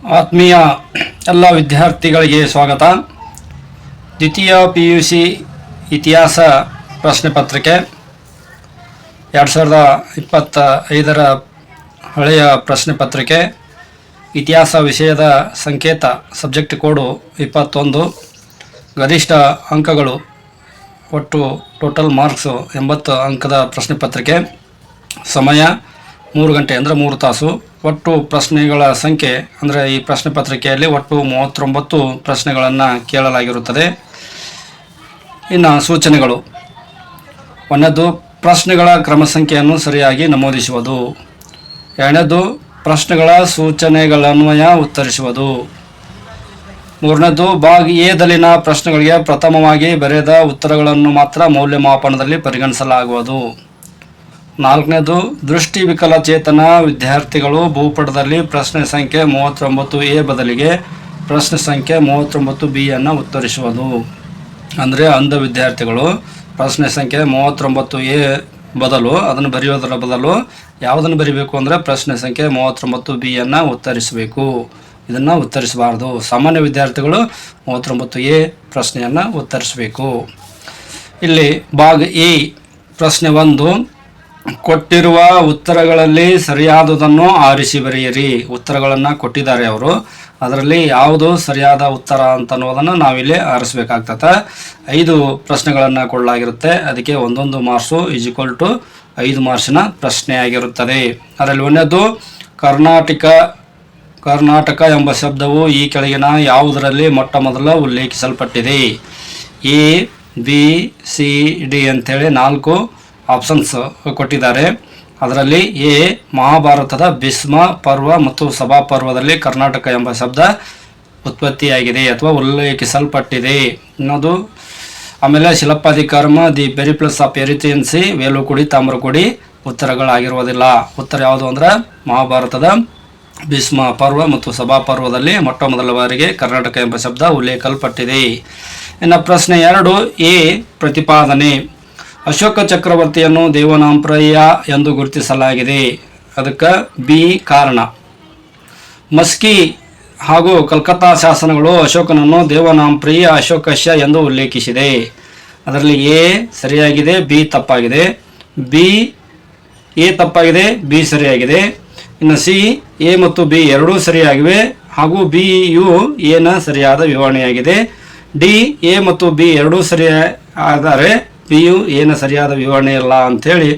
ಆತ್ಮೀಯ ಎಲ್ಲ ವಿದ್ಯಾರ್ಥಿಗಳಿಗೆ ಸ್ವಾಗತ. ದ್ವಿತೀಯ PUC ಇತಿಹಾಸ ಪ್ರಶ್ನೆ ಪತ್ರಿಕೆ 2025 ಹಳೆಯ ಪ್ರಶ್ನೆ ಪತ್ರಿಕೆ. ಇತಿಹಾಸ ವಿಷಯದ ಸಂಕೇತ ಸಬ್ಜೆಕ್ಟ್ ಕೋಡು 21. ಗರಿಷ್ಠ ಅಂಕಗಳು ಒಟ್ಟು ಟೋಟಲ್ ಮಾರ್ಕ್ಸು 80 ಅಂಕದ ಪ್ರಶ್ನೆ ಪತ್ರಿಕೆ. ಸಮಯ 3 ಗಂಟೆ ಅಂದರೆ 3 ತಾಸು. ಒಟ್ಟು ಪ್ರಶ್ನೆಗಳ ಸಂಖ್ಯೆ ಅಂದರೆ ಈ ಪ್ರಶ್ನೆ ಪತ್ರಿಕೆಯಲ್ಲಿ ಒಟ್ಟು 39 ಪ್ರಶ್ನೆಗಳನ್ನು ಕೇಳಲಾಗಿರುತ್ತದೆ. ಇನ್ನು ಸೂಚನೆಗಳು: ಒಂದನೇದು ಪ್ರಶ್ನೆಗಳ ಕ್ರಮ ಸಂಖ್ಯೆಯನ್ನು ಸರಿಯಾಗಿ ನಮೂದಿಸುವುದು. ಎರಡನೇದು ಪ್ರಶ್ನೆಗಳ ಸೂಚನೆಗಳನ್ವಯ ಉತ್ತರಿಸುವುದು. ಮೂರನೇದು ಭಾಗ ಎದಲ್ಲಿನ ಪ್ರಶ್ನೆಗಳಿಗೆ ಪ್ರಥಮವಾಗಿ ಬರೆದ ಉತ್ತರಗಳನ್ನು ಮಾತ್ರ ಮೌಲ್ಯಮಾಪನದಲ್ಲಿ ಪರಿಗಣಿಸಲಾಗುವುದು. ನಾಲ್ಕನೇದು ದೃಷ್ಟಿ ವಿಕಲಚೇತನ ವಿದ್ಯಾರ್ಥಿಗಳು ಭೂಪಟದಲ್ಲಿ ಪ್ರಶ್ನೆ ಸಂಖ್ಯೆ 39A ಬದಲಿಗೆ ಪ್ರಶ್ನೆ ಸಂಖ್ಯೆ 39B ಅನ್ನು ಉತ್ತರಿಸುವುದು. ಅಂದರೆ ಅಂಧ ವಿದ್ಯಾರ್ಥಿಗಳು ಪ್ರಶ್ನೆ ಸಂಖ್ಯೆ 39A ಬದಲು ಅದನ್ನು ಬರೆಯೋದರ ಬದಲು ಯಾವುದನ್ನು ಬರೀಬೇಕು ಅಂದರೆ ಪ್ರಶ್ನೆ ಸಂಖ್ಯೆ 39B ಅನ್ನು ಉತ್ತರಿಸಬೇಕು. ಇದನ್ನು ಉತ್ತರಿಸಬಾರ್ದು. ಸಾಮಾನ್ಯ ವಿದ್ಯಾರ್ಥಿಗಳು 39A ಪ್ರಶ್ನೆಯನ್ನು ಉತ್ತರಿಸಬೇಕು. ಇಲ್ಲಿ ಭಾಗ ಎ ಪ್ರಶ್ನೆ 1. ಕೊಟ್ಟಿರುವ ಉತ್ತರಗಳಲ್ಲಿ ಸರಿಯಾದುದನ್ನು ಆರಿಸಿ ಬರೆಯಿರಿ. ಉತ್ತರಗಳನ್ನು ಕೊಟ್ಟಿದ್ದಾರೆ ಅವರು, ಅದರಲ್ಲಿ ಯಾವುದು ಸರಿಯಾದ ಉತ್ತರ ಅಂತ ಅನ್ನೋದನ್ನು ನಾವಿಲ್ಲಿ ಆರಿಸಬೇಕಾಗ್ತದೆ. 5 ಪ್ರಶ್ನೆಗಳನ್ನು ಕೊಡಲಾಗಿರುತ್ತೆ. ಅದಕ್ಕೆ 1 ಮಾರ್ಕ್ಸು = 5 ಮಾರ್ಕ್ಸಿನ ಪ್ರಶ್ನೆಯಾಗಿರುತ್ತದೆ. ಅದರಲ್ಲಿ ಒಂದನೇದು ಕರ್ನಾಟಕ ಎಂಬ ಶಬ್ದವು ಈ ಕೆಳಗಿನ ಯಾವುದರಲ್ಲಿ ಮೊಟ್ಟ ಮೊದಲು ಉಲ್ಲೇಖಿಸಲ್ಪಟ್ಟಿದೆ? A, B, C, D ಅಂಥೇಳಿ 4 ಆಪ್ಷನ್ಸ್ ಕೊಟ್ಟಿದ್ದಾರೆ. ಅದರಲ್ಲಿ ಎ ಮಹಾಭಾರತದ ಭೀಷ್ಮ ಪರ್ವ ಮತ್ತು ಸಭಾ ಪರ್ವದಲ್ಲಿ ಕರ್ನಾಟಕ ಎಂಬ ಶಬ್ದ ಉತ್ಪತ್ತಿಯಾಗಿದೆ ಅಥವಾ ಉಲ್ಲೇಖಿಸಲ್ಪಟ್ಟಿದೆ ಅನ್ನೋದು. ಆಮೇಲೆ ಶಿಲಪ್ಪಾಧಿಕರ್ಮ, ದಿ ಪೆರಿಪ್ಲಸ್ ಆಫ್ ಎರಿಥಿಯನ್ಸಿ, ವೇಲುಕುಡಿ, ತಾಮ್ರಕುಡಿ ಉತ್ತರಗಳಾಗಿರುವುದಿಲ್ಲ. ಉತ್ತರ ಯಾವುದು ಅಂದರೆ ಮಹಾಭಾರತದ ಭೀಷ್ಮ ಪರ್ವ ಮತ್ತು ಸಭಾ ಪರ್ವದಲ್ಲಿ ಮೊಟ್ಟ ಮೊದಲ ಬಾರಿಗೆ ಕರ್ನಾಟಕ ಎಂಬ ಶಬ್ದ ಉಲ್ಲೇಖಿಸಲ್ಪಟ್ಟಿದೆ. ಇನ್ನು ಪ್ರಶ್ನೆ 2 ಎ ಪ್ರತಿಪಾದನೆ. ಅಶೋಕ ಚಕ್ರವರ್ತಿಯನ್ನು ದೇವನಾಂಪ್ರಿಯ ಎಂದು ಗುರುತಿಸಲಾಗಿದೆ. ಅದಕ್ಕೆ ಬಿ ಕಾರಣ. ಮಸ್ಕಿ ಹಾಗೂ ಕಲ್ಕತ್ತಾ ಶಾಸನಗಳು ಅಶೋಕನನ್ನು ದೇವನಾಂಪ್ರಿಯ ಅಶೋಕಶ್ಯ ಎಂದು ಉಲ್ಲೇಖಿಸಿದೆ. ಅದರಲ್ಲಿ ಎ ಸರಿಯಾಗಿದೆ, ಬಿ ತಪ್ಪಾಗಿದೆ. ಎ ತಪ್ಪಾಗಿದೆ, ಬಿ ಸರಿಯಾಗಿದೆ. ಇನ್ನು ಸಿ ಎ ಮತ್ತು ಬಿ ಎರಡೂ ಸರಿಯಾಗಿವೆ ಹಾಗೂ ಬಿ ಯು ಎನ ಸರಿಯಾದ ವಿವರಣೆಯಾಗಿದೆ. ಡಿ ಎ ಮತ್ತು ಬಿ ಎರಡೂ ಸರಿಯಾದರೆ ಬಿ ಯು ಏನು ಸರಿಯಾದ ವಿವರಣೆ ಇಲ್ಲ ಅಂಥೇಳಿ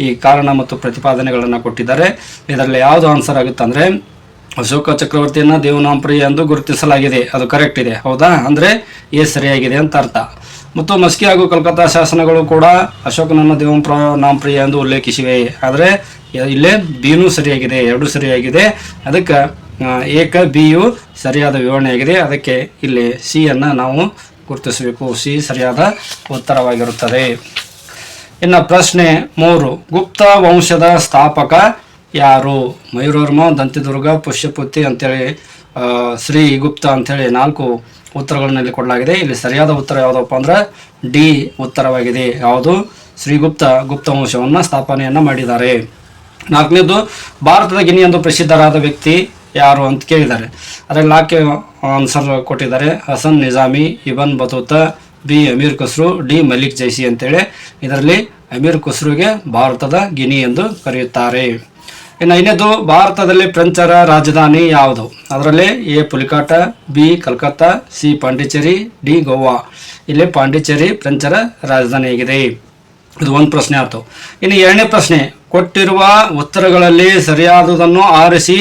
ಈ ಕಾರಣ ಮತ್ತು ಪ್ರತಿಪಾದನೆಗಳನ್ನು ಕೊಟ್ಟಿದ್ದಾರೆ. ಇದರಲ್ಲಿ ಯಾವುದು ಆನ್ಸರ್ ಆಗುತ್ತೆ ಅಂದರೆ ಅಶೋಕ ಚಕ್ರವರ್ತಿಯನ್ನು ದೇವನಾಂಪ್ರಿಯ ಎಂದು ಗುರುತಿಸಲಾಗಿದೆ, ಅದು ಕರೆಕ್ಟ್ ಇದೆ. ಹೌದಾ? ಅಂದರೆ ಎ ಸರಿಯಾಗಿದೆ ಅಂತ ಅರ್ಥ. ಮತ್ತು ಮಸ್ಕಿ ಹಾಗೂ ಕಲ್ಕತ್ತಾ ಶಾಸನಗಳು ಕೂಡ ಅಶೋಕನನ್ನು ದೇವನಾಂಪ್ರಿಯ ಎಂದು ಉಲ್ಲೇಖಿಸಿವೆ. ಆದರೆ ಇಲ್ಲೇ ಬಿನೂ ಸರಿಯಾಗಿದೆ, ಎರಡೂ ಸರಿಯಾಗಿದೆ. ಅದಕ್ಕೆ ಏಕ ಬಿ ಯು ಸರಿಯಾದ ವಿವರಣೆಯಾಗಿದೆ. ಅದಕ್ಕೆ ಇಲ್ಲಿ ಸಿ ಅನ್ನು ನಾವು ಗುರುತಿಸಬೇಕು. ಸಿ ಸರಿಯಾದ ಉತ್ತರವಾಗಿರುತ್ತದೆ. ಇನ್ನು ಪ್ರಶ್ನೆ 3 ಗುಪ್ತ ವಂಶದ ಸ್ಥಾಪಕ ಯಾರು? ಮಯೂರವರ್ಮ, ದಂತಿದುರ್ಗ, ಪುಷ್ಯಪುತ್ತಿ ಅಂತೇಳಿ ಶ್ರೀಗುಪ್ತ ಅಂಥೇಳಿ 4 ಉತ್ತರಗಳಲ್ಲಿ ಕೊಡಲಾಗಿದೆ. ಇಲ್ಲಿ ಸರಿಯಾದ ಉತ್ತರ ಯಾವುದಪ್ಪ ಅಂದ್ರೆ ಡಿ ಉತ್ತರವಾಗಿದೆ. ಯಾವುದು? ಶ್ರೀಗುಪ್ತ ಗುಪ್ತ ವಂಶವನ್ನು ಸ್ಥಾಪನೆಯನ್ನು ಮಾಡಿದ್ದಾರೆ. 4ನೇದು ಭಾರತದ ಗಿನಿ ಎಂದು ಪ್ರಸಿದ್ಧರಾದ ವ್ಯಕ್ತಿ ಯಾರು ಅಂತ ಕೇಳಿದ್ದಾರೆ. ಅದರಲ್ಲಿ 4 ಆನ್ಸರ್ ಕೊಟ್ಟಿದ್ದಾರೆ. ಹಸನ್ ನಿಜಾಮಿ, ಇಬನ್ ಬತೂತ, ಬಿ ಅಮೀರ್ ಖುಸ್ರು, ಡಿ ಮಲಿಕ್ ಜೈಸಿ ಅಂತೇಳಿ. ಇದರಲ್ಲಿ ಅಮೀರ್ ಖುಸ್ರುಗೆ ಭಾರತದ ಗಿನಿ ಎಂದು ಕರೆಯುತ್ತಾರೆ. ಇನ್ನು 5ನೇದು ಭಾರತದಲ್ಲಿ ಫ್ರೆಂಚರ ರಾಜಧಾನಿ ಯಾವುದು? ಅದರಲ್ಲಿ A Pulicat, B Calcutta, C Pondicherry, D Goa. ಇಲ್ಲಿ ಪಾಂಡಿಚೇರಿ ಫ್ರೆಂಚರ ರಾಜಧಾನಿಯಾಗಿದೆ. ಇದು ಒಂದು ಪ್ರಶ್ನೆ ಆಯಿತು. ಇನ್ನು 2ನೇ ಪ್ರಶ್ನೆ, ಕೊಟ್ಟಿರುವ ಉತ್ತರಗಳಲ್ಲಿ ಸರಿಯಾದುದನ್ನು ಆರಿಸಿ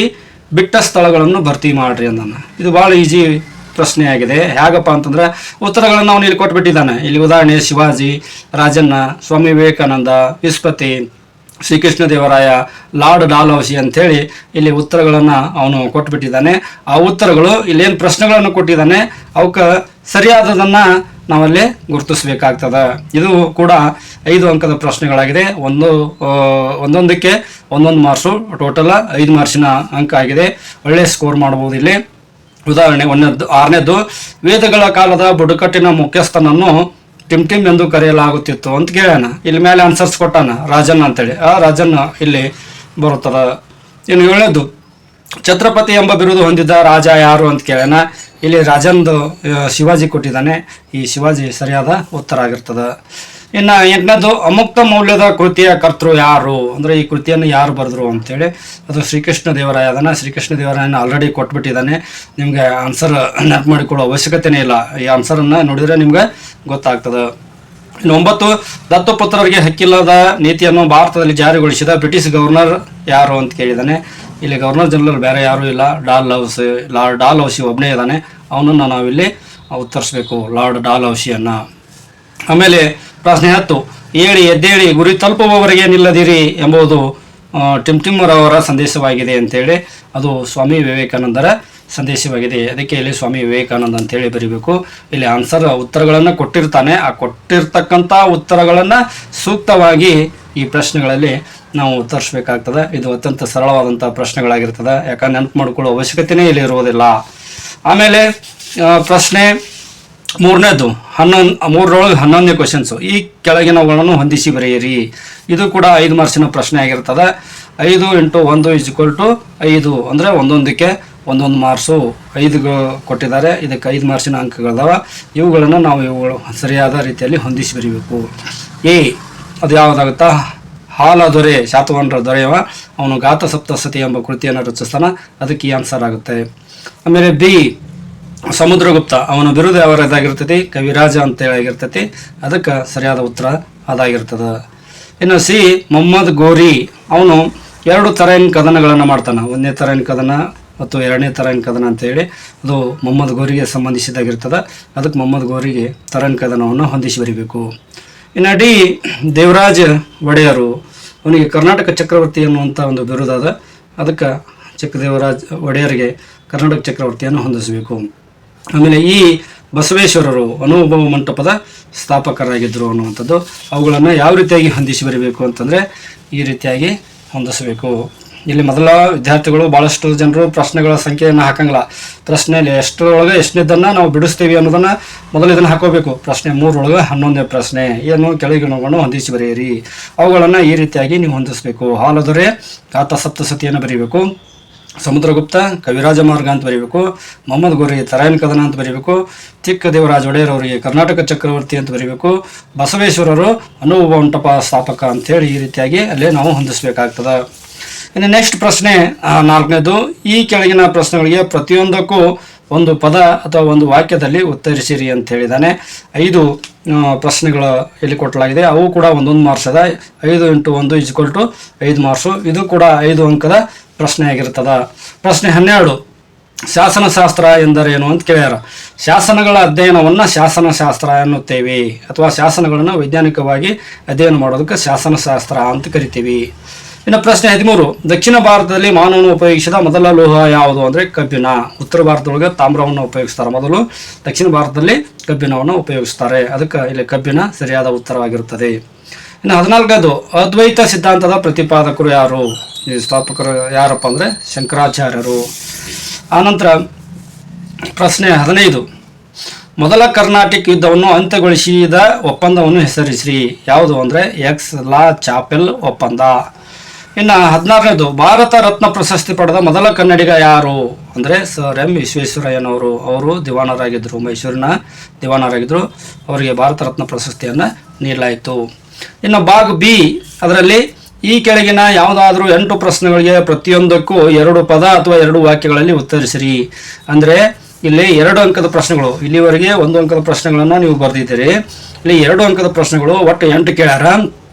ಬಿಟ್ಟ ಸ್ಥಳಗಳನ್ನು ಭರ್ತಿ ಮಾಡ್ರಿ ಅಂದಾನ. ಇದು ಭಾಳ ಈಸಿ ಪ್ರಶ್ನೆಯಾಗಿದೆ. ಹೇಗಪ್ಪ ಅಂತಂದ್ರೆ ಉತ್ತರಗಳನ್ನು ಅವನು ಇಲ್ಲಿ ಕೊಟ್ಬಿಟ್ಟಿದ್ದಾನೆ. ಇಲ್ಲಿ ಉದಾಹರಣೆ ಶಿವಾಜಿ, ರಾಜಣ್ಣ, ಸ್ವಾಮಿ ವಿವೇಕಾನಂದ, ವಿಸ್ಪತಿ, ಶ್ರೀಕೃಷ್ಣ ದೇವರಾಯ, ಲಾರ್ಡ್ ಡಾಲ್ಹೌಸಿ ಅಂಥೇಳಿ ಇಲ್ಲಿ ಉತ್ತರಗಳನ್ನು ಅವನು ಕೊಟ್ಬಿಟ್ಟಿದ್ದಾನೆ. ಆ ಉತ್ತರಗಳು ಇಲ್ಲೇನು ಪ್ರಶ್ನೆಗಳನ್ನು ಕೊಟ್ಟಿದ್ದಾನೆ ಅವಕ್ಕೆ ಸರಿಯಾದದನ್ನು ನಾವಲ್ಲಿ ಗುರುತಿಸಬೇಕಾಗ್ತದೆ. ಇದು ಕೂಡ 5 ಅಂಕದ ಪ್ರಶ್ನೆಗಳಾಗಿದೆ. ಒಂದೊಂದಕ್ಕೆ 1 ಮಾರ್ಕ್ಸು, ಟೋಟಲ್ 5 ಮಾರ್ಕ್ಸಿನ ಅಂಕ ಆಗಿದೆ. ಒಳ್ಳೆಯ ಸ್ಕೋರ್ ಮಾಡ್ಬೋದು ಇಲ್ಲಿ. ಉದಾಹರಣೆ 6ನೇದು ವೇದಗಳ ಕಾಲದ ಬುಡಕಟ್ಟಿನ ಮುಖ್ಯಸ್ಥನನ್ನು ಟಿಮ್ ಎಂದು ಕರೆಯಲಾಗುತ್ತಿತ್ತು ಅಂತ ಕೇಳೋಣ. ಇಲ್ಲಿ ಮೇಲೆ ಆನ್ಸರ್ಸ್ ಕೊಟ್ಟಾನ ರಾಜನ್ ಅಂತೇಳಿ. ಆ ರಾಜನ್ ಇಲ್ಲಿ ಬರುತ್ತದೆ. ಇನ್ನು 7ನೇದು ಛತ್ರಪತಿ ಎಂಬ ಬಿರುದು ಹೊಂದಿದ್ದ ರಾಜ ಯಾರು ಅಂತ ಕೇಳೋಣ. ಇಲ್ಲಿ ರಾಜಂದು ಶಿವಾಜಿ ಕೊಟ್ಟಿದ್ದಾನೆ. ಈ ಶಿವಾಜಿ ಸರಿಯಾದ ಉತ್ತರ ಆಗಿರ್ತದೆ. ಇನ್ನು 8ನೇದು ಅಮುಕ್ತ ಮೌಲ್ಯದ ಕೃತಿಯ ಕರ್ತೃ ಯಾರು ಅಂದರೆ ಈ ಕೃತಿಯನ್ನು ಯಾರು ಬರೆದ್ರು ಅಂತೇಳಿ, ಅದು ಶ್ರೀಕೃಷ್ಣ ದೇವರಾಯ ಅದನ್ನು. ಶ್ರೀಕೃಷ್ಣ ದೇವರಾಯನ ಆಲ್ರೆಡಿ ಕೊಟ್ಬಿಟ್ಟಿದ್ದಾನೆ. ನಿಮಗೆ ಆನ್ಸರ್ ನೆನಪು ಮಾಡಿಕೊಳ್ಳೋ ಅವಶ್ಯಕತೆನೇ ಇಲ್ಲ. ಈ ಆನ್ಸರನ್ನು ನೋಡಿದರೆ ನಿಮ್ಗೆ ಗೊತ್ತಾಗ್ತದೆ. ಇನ್ನು 9 ದತ್ತುಪುತ್ರರಿಗೆ ಹಕ್ಕಿಲ್ಲದ ನೀತಿಯನ್ನು ಭಾರತದಲ್ಲಿ ಜಾರಿಗೊಳಿಸಿದ ಬ್ರಿಟಿಷ್ ಗವರ್ನರ್ ಯಾರು ಅಂತ ಕೇಳಿದ್ದಾನೆ. ಇಲ್ಲಿ ಗವರ್ನರ್ ಜನರಲ್ ಬೇರೆ ಯಾರೂ ಇಲ್ಲ, ಲಾರ್ಡ್ ಡಾಲ್ಹೌಸಿ ಒಬ್ಬನೇ ಇದ್ದಾನೆ. ಅವನನ್ನು ನಾವಿಲ್ಲಿ ಉತ್ತರಿಸಬೇಕು, ಲಾರ್ಡ್ ಡಾಲ್ಹೌಸಿಯನ್ನು. ಆಮೇಲೆ ಪ್ರಶ್ನೆ 10, ಏಳಿ ಎದ್ದೇಳಿ ಗುರಿ ತಲುಪುವವರೆಗೆ ನಿಲ್ಲದಿರಿ ಎಂಬುದು ಟಿಮ್ಮರವರ ಸಂದೇಶವಾಗಿದೆ ಅಂತೇಳಿ. ಅದು ಸ್ವಾಮಿ ವಿವೇಕಾನಂದರ ಸಂದೇಶವಾಗಿದೆ. ಅದಕ್ಕೆ ಇಲ್ಲಿ ಸ್ವಾಮಿ ವಿವೇಕಾನಂದ ಅಂತೇಳಿ ಬರೀಬೇಕು. ಇಲ್ಲಿ ಆನ್ಸರ್ ಉತ್ತರಗಳನ್ನು ಕೊಟ್ಟಿರ್ತಾನೆ. ಆ ಕೊಟ್ಟಿರ್ತಕ್ಕಂಥ ಉತ್ತರಗಳನ್ನು ಸೂಕ್ತವಾಗಿ ಈ ಪ್ರಶ್ನೆಗಳಲ್ಲಿ ನಾವು ಉತ್ತರಿಸಬೇಕಾಗ್ತದೆ. ಇದು ಅತ್ಯಂತ ಸರಳವಾದಂಥ ಪ್ರಶ್ನೆಗಳಾಗಿರ್ತದೆ. ಯಾಕಂದ್ರೆ ನೆನಪು ಮಾಡಿಕೊಳ್ಳೋ ಅವಶ್ಯಕತೆಯೇ ಇಲ್ಲಿ ಇರುವುದಿಲ್ಲ. ಆಮೇಲೆ ಪ್ರಶ್ನೆ 3ನೇದು 3ರೊಳಗೆ 11ನೇ ಕ್ವಶನ್ಸು. ಈ ಕೆಳಗಿನವುಗಳನ್ನು ಹೊಂದಿಸಿ ಬರೆಯಿರಿ. ಇದು ಕೂಡ 5 ಮಾರ್ಕ್ಸಿನ ಪ್ರಶ್ನೆ ಆಗಿರ್ತದೆ. 5 × 1 = 5 ಅಂದರೆ ಒಂದೊಂದಕ್ಕೆ 1 ಮಾರ್ಕ್ಸು 5 ಕೊಟ್ಟಿದ್ದಾರೆ. ಇದಕ್ಕೆ 5 ಮಾರ್ಕ್ಸಿನ ಅಂಕಗಳಿದಾವ. ಇವುಗಳನ್ನು ನಾವು ಸರಿಯಾದ ರೀತಿಯಲ್ಲಿ ಹೊಂದಿಸಿ ಬರೀಬೇಕು. ಅದು ಯಾವುದಾಗುತ್ತಾ? ಹಾಲ ದೊರೆ ಶಾತವಾಹನರ ದೊರೆಯವ, ಅವನು ಗಾತ ಸಪ್ತಸತಿ ಎಂಬ ಕೃತಿಯನ್ನು ರಚಿಸ್ತಾನೆ. ಅದಕ್ಕೆ ಈ ಆನ್ಸರ್ ಆಗುತ್ತೆ. ಆಮೇಲೆ ಬಿ ಸಮುದ್ರಗುಪ್ತ, ಅವನ ಬಿರುದು ಯಾವದಾಗಿರ್ತೈತಿ? ಕವಿರಾಜ ಅಂತೇಳಿ ಆಗಿರ್ತೈತಿ. ಅದಕ್ಕೆ ಸರಿಯಾದ ಉತ್ತರ ಅದಾಗಿರ್ತದೆ. ಇನ್ನು ಸಿ ಮೊಹಮ್ಮದ್ ಗೋರಿ, ಅವನು 2 ತರಹದ ಕದನಗಳನ್ನು ಮಾಡ್ತಾನೆ. 1ನೇ ತರಹದ ಕದನ ಮತ್ತು 2ನೇ ತರಹದ ಕದನ ಅಂತೇಳಿ. ಅದು ಮೊಹಮ್ಮದ್ ಗೋರಿಗೆ ಸಂಬಂಧಿಸಿದಾಗಿರ್ತದೆ. ಅದಕ್ಕೆ ಮೊಹಮ್ಮದ್ ಗೋರಿಗೆ ತರಹದ ಕದನವನ್ನು ಹೊಂದಿಸಿ ಬರೀಬೇಕು. ಇನ್ನು ಡಿ ದೇವರಾಜ ಒಡೆಯರು, ಅವನಿಗೆ ಕರ್ನಾಟಕ ಚಕ್ರವರ್ತಿ ಅನ್ನುವಂಥ ಒಂದು ಬಿರುದಾದ. ಅದಕ್ಕೆ ದೇವರಾಜ ಒಡೆಯರಿಗೆ ಕರ್ನಾಟಕ ಚಕ್ರವರ್ತಿಯನ್ನು ಹೊಂದಿಸಬೇಕು. ಆಮೇಲೆ ಈ ಬಸವೇಶ್ವರರು ಅನುಭವ ಮಂಟಪದ ಸ್ಥಾಪಕರಾಗಿದ್ದರು ಅನ್ನುವಂಥದ್ದು. ಅವುಗಳನ್ನು ಯಾವ ರೀತಿಯಾಗಿ ಹೊಂದಿಸಿ ಬರೀಬೇಕು ಅಂತಂದರೆ ಈ ರೀತಿಯಾಗಿ ಹೊಂದಿಸಬೇಕು. ಇಲ್ಲಿ ಮೊದಲ ವಿದ್ಯಾರ್ಥಿಗಳು ಭಾಳಷ್ಟು ಜನರು ಪ್ರಶ್ನೆಗಳ ಸಂಖ್ಯೆಯನ್ನು ಹಾಕಂಗಿಲ್ಲ. ಪ್ರಶ್ನೆಯಲ್ಲಿ ಎಷ್ಟರೊಳಗೆ ಎಷ್ಟನೇದನ್ನು ನಾವು ಬಿಡಿಸ್ತೀವಿ ಅನ್ನೋದನ್ನು ಮೊದಲು ಇದನ್ನು ಹಾಕೋಬೇಕು. ಪ್ರಶ್ನೆ 3ರೊಳಗೆ 11ನೇ ಪ್ರಶ್ನೆ ಏನು ಕೆಳಗಿನವುಗಳನ್ನು ಹೊಂದಿಸಿ ಬರೆಯಿರಿ. ಅವುಗಳನ್ನು ಈ ರೀತಿಯಾಗಿ ನೀವು ಹೊಂದಿಸಬೇಕು. ಹಾಲದೊರೆ ಗಾತ ಸಪ್ತಸತಿಯನ್ನು ಬರೀಬೇಕು. ಸಮುದ್ರಗುಪ್ತ ಕವಿರಾಜ ಮಾರ್ಗ ಅಂತ ಬರೀಬೇಕು. ಮೊಹಮ್ಮದ್ ಗೋರಿಗೆ ತರಾಯನ್ ಕದನ ಅಂತ ಬರೀಬೇಕು. ಚಿಕ್ಕ ದೇವರಾಜ ಒಡೆಯರ್ ಅವರಿಗೆ ಕರ್ನಾಟಕ ಚಕ್ರವರ್ತಿ ಅಂತ ಬರೀಬೇಕು. ಬಸವೇಶ್ವರರು ಅನುಭವ ಮಂಟಪ ಸ್ಥಾಪಕ ಅಂಥೇಳಿ ಈ ರೀತಿಯಾಗಿ ಅಲ್ಲೇ ನಾವು ಹೊಂದಿಸಬೇಕಾಗ್ತದೆ. ಇನ್ನು ನೆಕ್ಸ್ಟ್ ಪ್ರಶ್ನೆ 4ನೇದು, ಈ ಕೆಳಗಿನ ಪ್ರಶ್ನೆಗಳಿಗೆ ಪ್ರತಿಯೊಂದಕ್ಕೂ ಒಂದು ಪದ ಅಥವಾ ಒಂದು ವಾಕ್ಯದಲ್ಲಿ ಉತ್ತರಿಸಿರಿ ಅಂತ ಹೇಳಿದ್ದಾನೆ. 5 ಪ್ರಶ್ನೆಗಳು ಇಲ್ಲಿ ಕೊಟ್ಟಲಾಗಿದೆ. ಅವು ಕೂಡ 1 ಮಾರ್ಕ್ಸ್ ಅದ. 5 × 1 = 5 ಮಾರ್ಕ್ಸು. ಇದು ಕೂಡ 5 ಅಂಕದ ಪ್ರಶ್ನೆ ಆಗಿರ್ತದೆ. ಪ್ರಶ್ನೆ 12, ಶಾಸನಶಾಸ್ತ್ರ ಎಂದರೇನು ಅಂತ ಕೇಳ್ಯಾರ. ಶಾಸನಗಳ ಅಧ್ಯಯನವನ್ನು ಶಾಸನಶಾಸ್ತ್ರ ಎನ್ನುತ್ತೇವೆ, ಅಥವಾ ಶಾಸನಗಳನ್ನು ವೈಜ್ಞಾನಿಕವಾಗಿ ಅಧ್ಯಯನ ಮಾಡೋದಕ್ಕೆ ಶಾಸನಶಾಸ್ತ್ರ ಅಂತ ಕರಿತೀವಿ. ಇನ್ನು ಪ್ರಶ್ನೆ 13, ದಕ್ಷಿಣ ಭಾರತದಲ್ಲಿ ಮಾನವನು ಉಪಯೋಗಿಸಿದ ಮೊದಲ ಲೋಹ ಯಾವುದು ಅಂದರೆ ಕಬ್ಬಿಣ. ಉತ್ತರ ಭಾರತದೊಳಗೆ ತಾಮ್ರವನ್ನು ಉಪಯೋಗಿಸ್ತಾರೆ ಮೊದಲು, ದಕ್ಷಿಣ ಭಾರತದಲ್ಲಿ ಕಬ್ಬಿಣವನ್ನು ಉಪಯೋಗಿಸ್ತಾರೆ. ಅದಕ್ಕೆ ಇಲ್ಲಿ ಕಬ್ಬಿಣ ಸರಿಯಾದ ಉತ್ತರವಾಗಿರುತ್ತದೆ. ಇನ್ನು 14ನೇದು, ಅದ್ವೈತ ಸಿದ್ಧಾಂತದ ಪ್ರತಿಪಾದಕರು ಯಾರು? ಈ ಸ್ಥಾಪಕರು ಯಾರಪ್ಪ ಅಂದರೆ ಶಂಕರಾಚಾರ್ಯರು. ಆನಂತರ ಪ್ರಶ್ನೆ 15, ಮೊದಲ ಕರ್ನಾಟಿಕ್ ಯುದ್ಧವನ್ನು ಅಂತ್ಯಗೊಳಿಸಿದ ಒಪ್ಪಂದವನ್ನು ಹೆಸರಿಸಿರಿ. ಯಾವುದು ಅಂದರೆ ಎಕ್ಸ್-ಲಾ-ಚಾಪೆಲ್ ಒಪ್ಪಂದ. ಇನ್ನು 16ನೇದು, ಭಾರತ ರತ್ನ ಪ್ರಶಸ್ತಿ ಪಡೆದ ಮೊದಲ ಕನ್ನಡಿಗ ಯಾರು ಅಂದರೆ ಸರ್ ಎಂ ವಿಶ್ವೇಶ್ವರಯ್ಯನವರು. ಅವರು ದಿವಾನರಾಗಿದ್ದರು, ಮೈಸೂರಿನ ದಿವಾನರಾಗಿದ್ದರು. ಅವರಿಗೆ ಭಾರತ ರತ್ನ ಪ್ರಶಸ್ತಿಯನ್ನು ನೀಡಲಾಯಿತು. ಇನ್ನು ಭಾಗ ಬಿ, ಅದರಲ್ಲಿ ಈ ಕೆಳಗಿನ ಯಾವುದಾದ್ರೂ 8 ಪ್ರಶ್ನೆಗಳಿಗೆ ಪ್ರತಿಯೊಂದಕ್ಕೂ 2 ಪದ ಅಥವಾ 2 ವಾಕ್ಯಗಳಲ್ಲಿ ಉತ್ತರಿಸಿರಿ. ಅಂದರೆ ಇಲ್ಲಿ 2 ಅಂಕದ ಪ್ರಶ್ನೆಗಳು. ಇಲ್ಲಿವರೆಗೆ 1 ಅಂಕದ ಪ್ರಶ್ನೆಗಳನ್ನು ನೀವು ಬರೆದಿದ್ದೀರಿ. ಇಲ್ಲಿ 2 ಅಂಕದ ಪ್ರಶ್ನೆಗಳು, ಒಟ್ಟು 8 ಕೇಳ್ಯಾರ.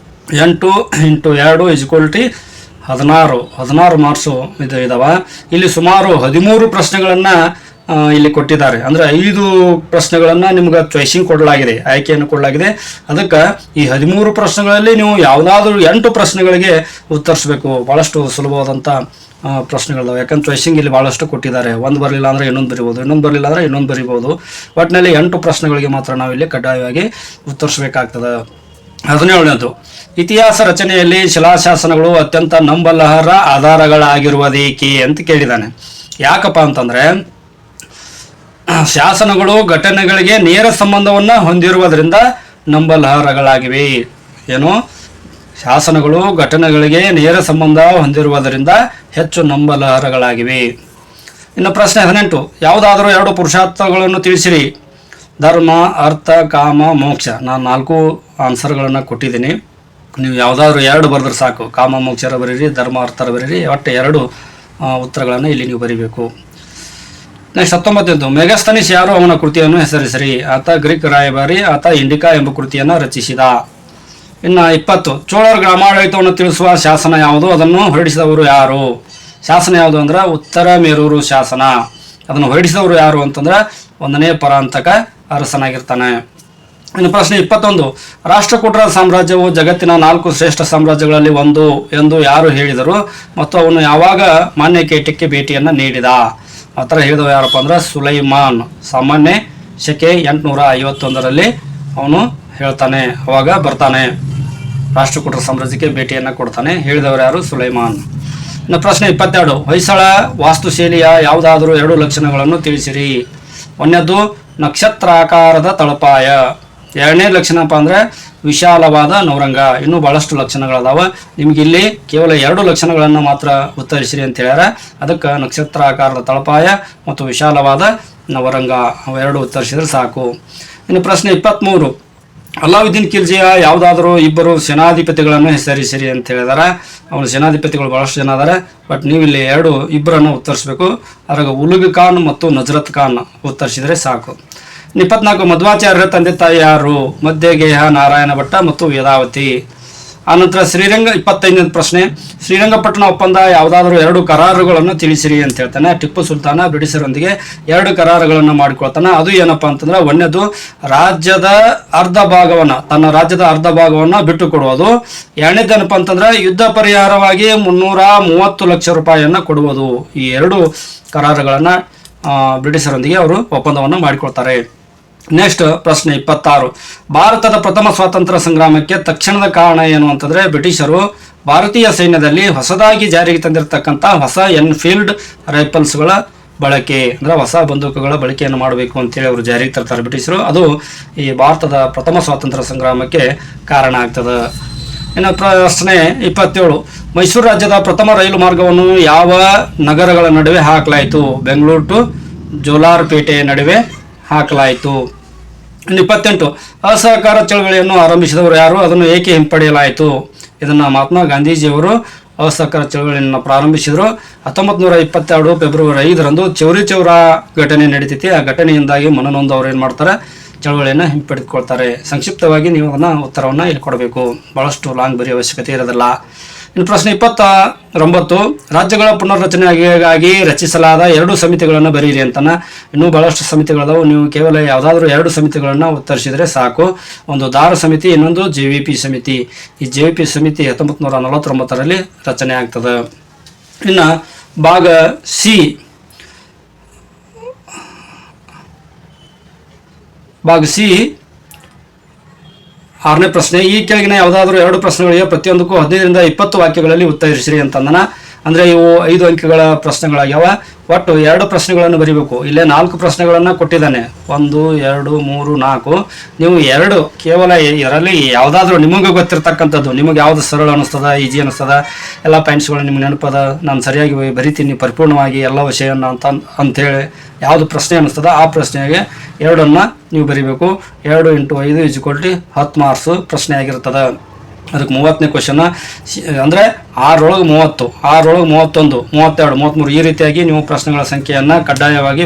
8 × 2 = 16 ಮಾರ್ಕ್ಸು ಇದಾವ. ಇಲ್ಲಿ ಸುಮಾರು 13 ಪ್ರಶ್ನೆಗಳನ್ನು ಇಲ್ಲಿ ಕೊಟ್ಟಿದ್ದಾರೆ. ಅಂದರೆ 5 ಪ್ರಶ್ನೆಗಳನ್ನು ನಿಮ್ಗೆ ಚಾಯ್ಸಿಂಗ್ ಕೊಡಲಾಗಿದೆ, ಆಯ್ಕೆಯನ್ನು ಕೊಡಲಾಗಿದೆ. ಅದಕ್ಕೆ ಈ 13 ಪ್ರಶ್ನೆಗಳಲ್ಲಿ ನೀವು ಯಾವುದಾದ್ರೂ 8 ಪ್ರಶ್ನೆಗಳಿಗೆ ಉತ್ತರಿಸಬೇಕು. ಭಾಳಷ್ಟು ಸುಲಭವಾದಂಥ ಪ್ರಶ್ನೆಗಳು. ಯಾಕಂದ್ರೆ ಚಾಯ್ಸಿಂಗ್ ಇಲ್ಲಿ ಭಾಳಷ್ಟು ಕೊಟ್ಟಿದ್ದಾರೆ. ಒಂದು ಬರಲಿಲ್ಲ ಅಂದರೆ ಇನ್ನೊಂದು ಬರಿಬೋದು, ಇನ್ನೊಂದು ಬರಲಿಲ್ಲ ಅಂದರೆ ಇನ್ನೊಂದು ಬರಿಬೋದು. ಒಟ್ಟಿನಲ್ಲಿ 8 ಪ್ರಶ್ನೆಗಳಿಗೆ ಮಾತ್ರ ನಾವಿಲ್ಲಿ ಕಡ್ಡಾಯವಾಗಿ ಉತ್ತರಿಸಬೇಕಾಗ್ತದೆ. 17ನೇದು, ಇತಿಹಾಸ ರಚನೆಯಲ್ಲಿ ಶಿಲಾಶಾಸನಗಳು ಅತ್ಯಂತ ನಂಬಲರ್ಹ ಆಧಾರಗಳಾಗಿರುವುದೇಕೆ ಅಂತ ಕೇಳಿದ್ದಾನೆ. ಯಾಕಪ್ಪ ಅಂತಂದರೆ ಶಾಸನಗಳು ಘಟನೆಗಳಿಗೆ ನೇರ ಸಂಬಂಧವನ್ನು ಹೊಂದಿರುವುದರಿಂದ ನಂಬಲರ್ಹಗಳಾಗಿವೆ. ಏನು ಶಾಸನಗಳು ಘಟನೆಗಳಿಗೆ ನೇರ ಸಂಬಂಧ ಹೊಂದಿರುವುದರಿಂದ ಹೆಚ್ಚು ನಂಬಲರ್ಹಗಳಾಗಿವೆ. ಇನ್ನು ಪ್ರಶ್ನೆ 18, ಯಾವುದಾದರೂ 2 ಪುರುಷಾರ್ಥಗಳನ್ನು ತಿಳಿಸಿರಿ. ಧರ್ಮ, ಅರ್ಥ, ಕಾಮ, ಮೋಕ್ಷ. ನಾನು 4 ಆನ್ಸರ್ಗಳನ್ನು ಕೊಟ್ಟಿದ್ದೀನಿ. ನೀವು ಯಾವುದಾದ್ರೂ 2 ಬರೆದ್ರೆ ಸಾಕು. ಕಾಮ ಮೋಕ್ಷರ ಬರೀರಿ, ಧರ್ಮ ಅರ್ಥರ ಬರೀರಿ. ಒಟ್ಟು 2 ಉತ್ತರಗಳನ್ನು ಇಲ್ಲಿ ನೀವು ಬರೀಬೇಕು. ನೆಕ್ಸ್ಟ್ 19, ಮೆಗಸ್ತನಿಸ್ ಯಾರು? ಅವನ ಕೃತಿಯನ್ನು ಹೆಸರಿಸಿರಿ. ಆತ ಗ್ರೀಕ್ ರಾಯಭಾರಿ. ಆತ ಇಂಡಿಕಾ ಎಂಬ ಕೃತಿಯನ್ನು ರಚಿಸಿದ. ಇನ್ನು 20, ಚೋಳರ ಗ್ರಾಮಾಡಳಿತವನ್ನು ತಿಳಿಸುವ ಶಾಸನ ಯಾವುದು? ಅದನ್ನು ಹೊರಡಿಸಿದವರು ಯಾರು? ಶಾಸನ ಯಾವುದು ಅಂದ್ರೆ ಉತ್ತರ ಮೇರೂರು ಶಾಸನ. ಅದನ್ನು ಹೊರಡಿಸಿದವರು ಯಾರು ಅಂತಂದ್ರೆ 1ನೇ ಪರಾಂತಕ ಅರಸನಾಗಿರ್ತಾನೆ. ಇನ್ನು ಪ್ರಶ್ನೆ 21, ರಾಷ್ಟ್ರಕೂಟರ ಸಾಮ್ರಾಜ್ಯವು ಜಗತ್ತಿನ 4 ಶ್ರೇಷ್ಠ ಸಾಮ್ರಾಜ್ಯಗಳಲ್ಲಿ ಒಂದು ಎಂದು ಯಾರು ಹೇಳಿದರು ಮತ್ತು ಅವನು ಯಾವಾಗ ಮಾನ್ಯಕೇಟಕ್ಕೆ ಭೇಟಿಯನ್ನು ನೀಡಿದ? ಆ ಥರ ಹೇಳಿದವ ಯಾರಪ್ಪ ಅಂದ್ರೆ ಸುಲೈಮಾನ್. ಸಾಮಾನ್ಯ ಶಕೆ 851ರಲ್ಲಿ ಅವನು ಹೇಳ್ತಾನೆ, ಅವಾಗ ಬರ್ತಾನೆ, ರಾಷ್ಟ್ರಕೂಟರ ಸಾಮ್ರಾಜ್ಯಕ್ಕೆ ಭೇಟಿಯನ್ನು ಕೊಡ್ತಾನೆ. ಹೇಳಿದವರು ಯಾರು? ಸುಲೈಮಾನ್. ಇನ್ನು ಪ್ರಶ್ನೆ 22, ಹೊಯ್ಸಳ ವಾಸ್ತುಶೈಲಿಯ ಯಾವುದಾದರೂ 2 ಲಕ್ಷಣಗಳನ್ನು ತಿಳಿಸಿರಿ. 1ನೇದು ನಕ್ಷತ್ರಾಕಾರದ ತಳಪಾಯ. 2ನೇ ಲಕ್ಷಣಪ್ಪ ಅಂದರೆ ವಿಶಾಲವಾದ ನವರಂಗ. ಇನ್ನೂ ಭಾಳಷ್ಟು ಲಕ್ಷಣಗಳದಾವ. ನಿಮ್ಗೆ ಇಲ್ಲಿ ಕೇವಲ 2 ಲಕ್ಷಣಗಳನ್ನು ಮಾತ್ರ ಉತ್ತರಿಸಿರಿ ಅಂತ ಹೇಳ್ಯಾರ. ಅದಕ್ಕೆ ನಕ್ಷತ್ರಾಕಾರದ ತಳಪಾಯ ಮತ್ತು ವಿಶಾಲವಾದ ನವರಂಗ ಅವೆರಡು ಉತ್ತರಿಸಿದ್ರೆ ಸಾಕು. ಇನ್ನು ಪ್ರಶ್ನೆ 23, ಅಲಾವುದ್ದೀನ್ ಖಿಲ್ಜಿಯ ಯಾವುದಾದರೂ 2 ಸೇನಾಧಿಪತಿಗಳನ್ನು ಹೆಸರಿಸಿರಿ ಅಂತ ಹೇಳಿದಾರೆ. ಅವನ ಸೇನಾಧಿಪತಿಗಳು ಭಾಳಷ್ಟು ಜನ ಅದಾರೆ, ಬಟ್ ನೀವು ಇಲ್ಲಿ 2 ಉತ್ತರಿಸಬೇಕು. ಅದ್ರಾಗ ಉಲುಗ್ ಖಾನ್ ಮತ್ತು ನಜರತ್ ಖಾನ್ ಉತ್ತರಿಸಿದರೆ ಸಾಕು. 24, ಮಧ್ವಾಚಾರ್ಯರ ತಂದೆ ತಾಯಿ ಯಾರು? ಮಧ್ಯಗೇಹ, ನಾರಾಯಣ ಭಟ್ಟ ಮತ್ತು ವೇದಾವತಿ. ಆನಂತರ 25ನೇ ಪ್ರಶ್ನೆ, ಶ್ರೀರಂಗಪಟ್ಟಣ ಒಪ್ಪಂದ ಯಾವುದಾದ್ರೂ 2 ಕರಾರುಗಳನ್ನು ತಿಳಿಸಿರಿ ಅಂತ ಹೇಳ್ತಾನೆ. ಟಿಪ್ಪು ಸುಲ್ತಾನ ಬ್ರಿಟಿಷರೊಂದಿಗೆ 2 ಕರಾರುಗಳನ್ನು ಮಾಡಿಕೊಳ್ತಾನೆ. ಅದು ಏನಪ್ಪಾ ಅಂತಂದ್ರೆ 1ನೇದು ರಾಜ್ಯದ ಅರ್ಧ ಭಾಗವನ್ನು, ತನ್ನ ರಾಜ್ಯದ ಅರ್ಧ ಭಾಗವನ್ನು ಬಿಟ್ಟು ಕೊಡುವುದು. 2ನೇದು ಏನಪ್ಪಾ ಅಂತಂದ್ರೆ ಯುದ್ಧ ಪರಿಹಾರವಾಗಿ 330 ಲಕ್ಷ ರೂಪಾಯಿಯನ್ನು ಕೊಡುವುದು. ಈ 2 ಕರಾರುಗಳನ್ನು ಬ್ರಿಟಿಷರೊಂದಿಗೆ ಅವರು ಒಪ್ಪಂದವನ್ನು ಮಾಡಿಕೊಳ್ತಾರೆ. ನೆಕ್ಸ್ಟ್ ಪ್ರಶ್ನೆ 26, ಭಾರತದ ಪ್ರಥಮ ಸ್ವಾತಂತ್ರ್ಯ ಸಂಗ್ರಾಮಕ್ಕೆ ತಕ್ಷಣದ ಕಾರಣ ಏನು ಅಂತಂದ್ರೆ ಬ್ರಿಟಿಷರು ಭಾರತೀಯ ಸೈನ್ಯದಲ್ಲಿ ಹೊಸದಾಗಿ ಜಾರಿಗೆ ತಂದಿರತಕ್ಕಂಥ ಹೊಸ ಎನ್ಫೀಲ್ಡ್ ರೈಫಲ್ಸ್ಗಳ ಬಳಕೆ, ಅಂದ್ರೆ ಹೊಸ ಬಂದೂಕುಗಳ ಬಳಕೆಯನ್ನು ಮಾಡಬೇಕು ಅಂತೇಳಿ ಅವರು ಜಾರಿಗೆ ತರ್ತಾರೆ ಬ್ರಿಟಿಷರು. ಅದು ಈ ಭಾರತದ ಪ್ರಥಮ ಸ್ವಾತಂತ್ರ್ಯ ಸಂಗ್ರಾಮಕ್ಕೆ ಕಾರಣ ಆಗ್ತದೆ. ಇನ್ನು ಪ್ರಶ್ನೆ 27, ಮೈಸೂರು ರಾಜ್ಯದ ಪ್ರಥಮ ರೈಲು ಮಾರ್ಗವನ್ನು ಯಾವ ನಗರಗಳ ನಡುವೆ ಹಾಕಲಾಯಿತು? ಬೆಂಗಳೂರು ಟು ಜೋಲಾರ್ಪೇಟೆ ನಡುವೆ ಹಾಕಲಾಯಿತು. 28, ಅಸಹಕಾರ ಚಳವಳಿಯನ್ನು ಆರಂಭಿಸಿದವರು ಯಾರು? ಅದನ್ನು ಏಕೆ ಹಿಂಪಡೆಯಲಾಯಿತು? ಇದನ್ನು ಮಹಾತ್ಮ ಗಾಂಧೀಜಿಯವರು ಅಸಹಕಾರ ಚಳವಳಿಯನ್ನು ಪ್ರಾರಂಭಿಸಿದರು. 1922 ಫೆಬ್ರವರಿ 5ರಂದು ಚೌರಿ ಚೌರಾ ಘಟನೆ ನಡೀತೈತಿ. ಆ ಘಟನೆಯಿಂದಾಗಿ ಮನನೊಂದು ಅವ್ರು ಏನು ಮಾಡ್ತಾರೆ, ಚಳವಳಿಯನ್ನು ಹಿಂಪಡೆದುಕೊಳ್ತಾರೆ. ಸಂಕ್ಷಿಪ್ತವಾಗಿ ನೀವು ಅದನ್ನು ಉತ್ತರವನ್ನು ಇಲ್ಲಿ ಕೊಡಬೇಕು, ಭಾಳಷ್ಟು ಲಾಂಗ್ ಬರೆಯುವ ಅವಶ್ಯಕತೆ ಇರೋದಿಲ್ಲ. ಇನ್ನು ಪ್ರಶ್ನೆ 29, ರಾಜ್ಯಗಳ ಪುನರ್ರಚನೆಗಾಗಿ ರಚಿಸಲಾದ 2 ಸಮಿತಿಗಳನ್ನು ಬರೀರಿ ಅಂತಾನೆ. ಇನ್ನೂ ಭಾಳಷ್ಟು ಸಮಿತಿಗಳದಾವು. ನೀವು ಕೇವಲ ಯಾವುದಾದ್ರೂ 2 ಸಮಿತಿಗಳನ್ನು ಉತ್ತರಿಸಿದರೆ ಸಾಕು. ಒಂದು ದಾರ ಸಮಿತಿ, ಇನ್ನೊಂದು JVP ಸಮಿತಿ. ಈ JVP ಸಮಿತಿ 1949ರಲ್ಲಿ ರಚನೆ ಆಗ್ತದೆ. ಇನ್ನು ಭಾಗ ಸಿ, 6ನೇ ಪ್ರಶ್ನೆ, ಈ ಕೆಳಗಿನ ಯಾವುದಾದ್ರೂ 2 ಪ್ರಶ್ನೆಗಳಿಗೆ ಪ್ರತಿಯೊಂದಕ್ಕೂ 15ರಿಂದ 20 ವಾಕ್ಯಗಳಲ್ಲಿ ಉತ್ತರಿಸಿರಿ ಅಂತಂದನ. ಅಂದರೆ ಇವು 5 ಅಂಕೆಗಳ ಪ್ರಶ್ನೆಗಳಾಗ್ಯಾವ. ಒಟ್ಟು 2 ಪ್ರಶ್ನೆಗಳನ್ನು ಬರೀಬೇಕು. ಇಲ್ಲೇ 4 ಪ್ರಶ್ನೆಗಳನ್ನು ಕೊಟ್ಟಿದ್ದಾನೆ, 1 2 3 4. ನೀವು 2 ಕೇವಲ ಇದರಲ್ಲಿ ಯಾವುದಾದ್ರೂ ನಿಮಗೆ ಗೊತ್ತಿರ್ತಕ್ಕಂಥದ್ದು, ನಿಮಗೆ ಯಾವುದು ಸರಳ ಅನ್ನಿಸ್ತದ, ಈಜಿ ಅನ್ನಿಸ್ತದ, ಎಲ್ಲ ಪಾಯಿಂಟ್ಸ್ಗಳು ನಿಮ್ಗೆ ನೆನಪದ, ನಾನು ಸರಿಯಾಗಿ ಬರಿತೀನಿ ಪರಿಪೂರ್ಣವಾಗಿ ಎಲ್ಲ ವಿಷಯವನ್ನು ಅಂಥೇಳಿ ಯಾವುದು ಪ್ರಶ್ನೆ ಅನ್ನಿಸ್ತದ ಆ ಪ್ರಶ್ನೆಗೆ 2 ನೀವು ಬರೀಬೇಕು. 2 × 5 = 10 ಮಾರ್ಕ್ಸು ಪ್ರಶ್ನೆ ಆಗಿರ್ತದೆ. ಅದಕ್ಕೆ 30ನೇ ಕ್ವಶನ್ ಅಂದರೆ 6 ಒಳಗೆ 30, 6 ಒಳಗೆ 31, 32, 33 ಈ ರೀತಿಯಾಗಿ ನೀವು ಪ್ರಶ್ನೆಗಳ ಸಂಖ್ಯೆಯನ್ನು ಕಡ್ಡಾಯವಾಗಿ